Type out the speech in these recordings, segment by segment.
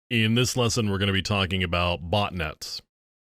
In this lesson, we're going to be talking about botnets.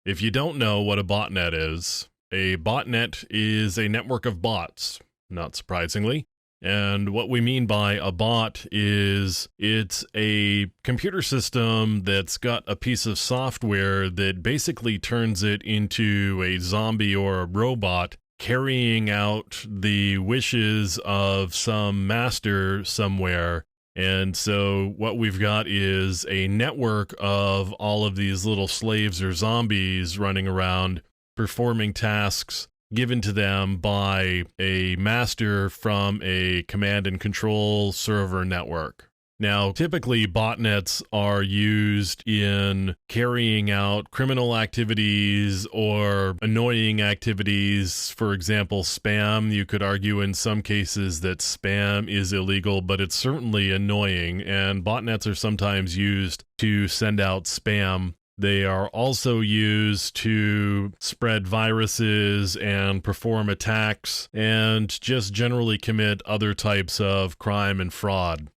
If you don't know what a botnet is, a botnet is a network of bots, not surprisingly. And what we mean by a bot is it's a computer system that's got a piece of software that basically turns it into a zombie or a robot carrying out the wishes of some master somewhere. And so what we've got is a network of all of these little slaves or zombies running around performing tasks given to them by a master from a command and control server network. Now, typically botnets are used in carrying out criminal activities or annoying activities. For example, spam. You could argue in some cases that spam is illegal, but it's certainly annoying, and botnets are sometimes used to send out spam. They are also used to spread viruses and perform attacks and just generally commit other types of crime and fraud.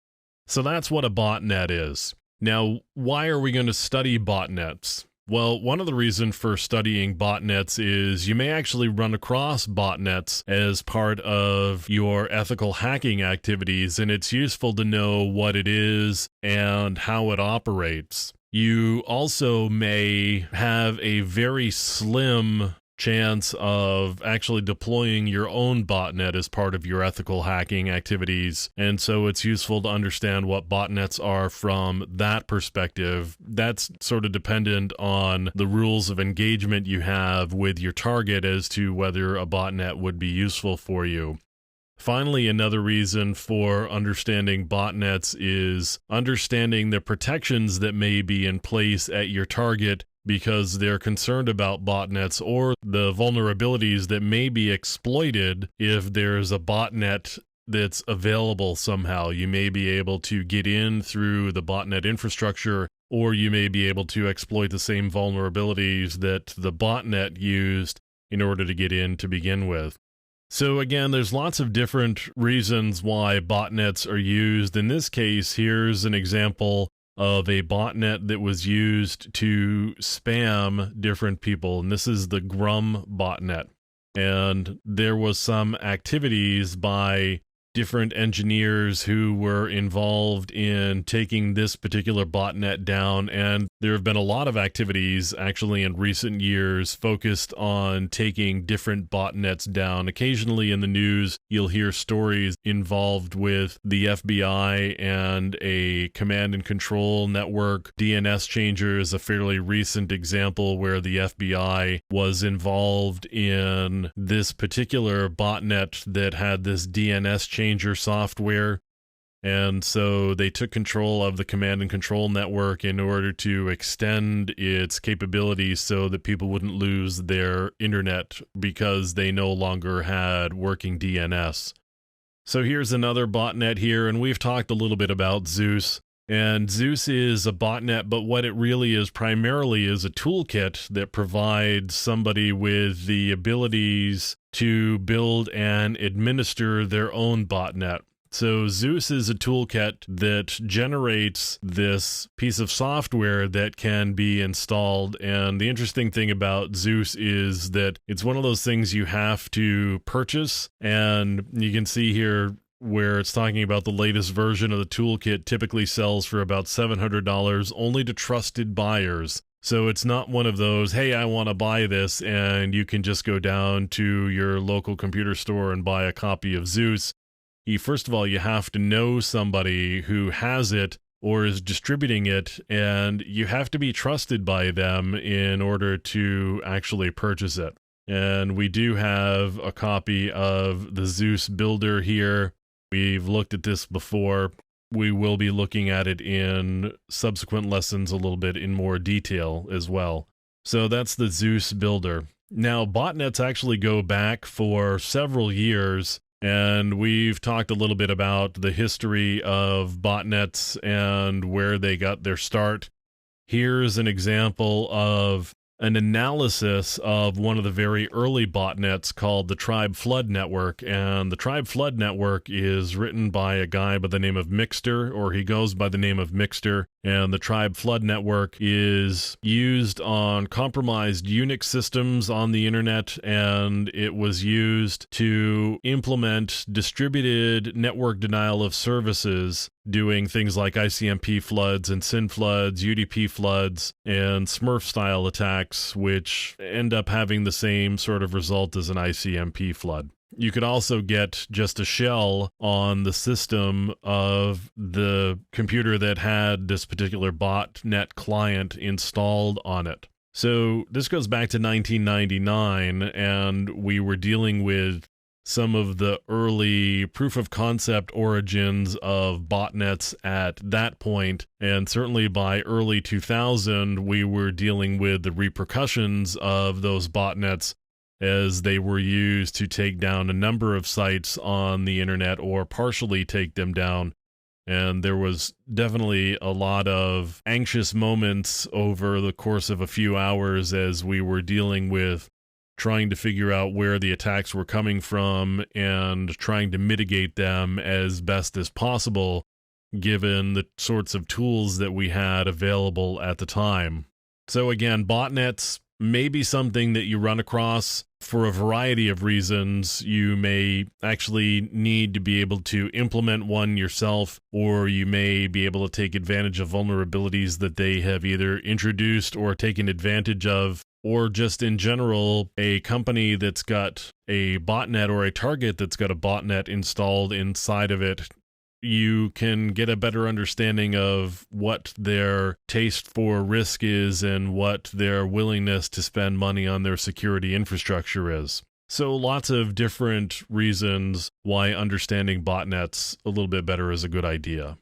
So that's what a botnet is. Now, why are we going to study botnets? Well, one of the reasons for studying botnets is you may actually run across botnets as part of your ethical hacking activities, and it's useful to know what it is and how it operates. You also may have a very slim chance of actually deploying your own botnet as part of your ethical hacking activities, and so it's useful to understand what botnets are from that perspective. That's sort of dependent on the rules of engagement you have with your target as to whether a botnet would be useful for you. Finally, another reason for understanding botnets is understanding the protections that may be in place at your target because they're concerned about botnets or the vulnerabilities that may be exploited if there's a botnet that's available somehow. You may be able to get in through the botnet infrastructure, or you may be able to exploit the same vulnerabilities that the botnet used in order to get in to begin with. So again, there's lots of different reasons why botnets are used. In this case, here's an example of a botnet that was used to spam different people, and this is the Grum botnet. And there was some activities by different engineers who were involved in taking this particular botnet down, and there have been a lot of activities actually in recent years focused on taking different botnets down. Occasionally in the news, you'll hear stories involved with the FBI and a command and control network. DNS changer is a fairly recent example where the FBI was involved in this particular botnet that had this DNS changer software, and so they took control of the command and control network in order to extend its capabilities so that people wouldn't lose their internet because they no longer had working DNS. So here's another botnet here, and we've talked a little bit about Zeus. And Zeus is a botnet, but what it really is primarily is a toolkit that provides somebody with the abilities to build and administer their own botnet. So Zeus is a toolkit that generates this piece of software that can be installed. And the interesting thing about Zeus is that it's one of those things you have to purchase. And you can see here where it's talking about the latest version of the toolkit typically sells for about $700 only to trusted buyers. So it's not one of those, hey, I want to buy this, and you can just go down to your local computer store and buy a copy of Zeus. First of all, you have to know somebody who has it or is distributing it, and you have to be trusted by them in order to actually purchase it. And we do have a copy of the Zeus builder here. We've looked at this before. We will be looking at it in subsequent lessons a little bit in more detail as well. So that's the Zeus builder. Now, botnets actually go back for several years, and we've talked a little bit about the history of botnets and where they got their start. Here's an example of an analysis of one of the very early botnets called the Tribe Flood Network. And the Tribe Flood Network is written by a guy by the name of Mixter, or he goes by the name of Mixter. And the Tribe Flood Network is used on compromised Unix systems on the internet, and it was used to implement distributed network denial of services, doing things like ICMP floods and SYN floods, UDP floods, and Smurf-style attacks, which end up having the same sort of result as an ICMP flood. You could also get just a shell on the system of the computer that had this particular botnet client installed on it. So this goes back to 1999, and we were dealing with some of the early proof of concept origins of botnets at that point, and certainly by early 2000, we were dealing with the repercussions of those botnets as they were used to take down a number of sites on the internet or partially take them down. And there was definitely a lot of anxious moments over the course of a few hours as we were dealing with trying to figure out where the attacks were coming from and trying to mitigate them as best as possible, given the sorts of tools that we had available at the time. So again, botnets may be something that you run across for a variety of reasons. You may actually need to be able to implement one yourself, or you may be able to take advantage of vulnerabilities that they have either introduced or taken advantage of, or just in general, a company that's got a botnet or a target that's got a botnet installed inside of it. You can get a better understanding of what their taste for risk is and what their willingness to spend money on their security infrastructure is. So lots of different reasons why understanding botnets a little bit better is a good idea.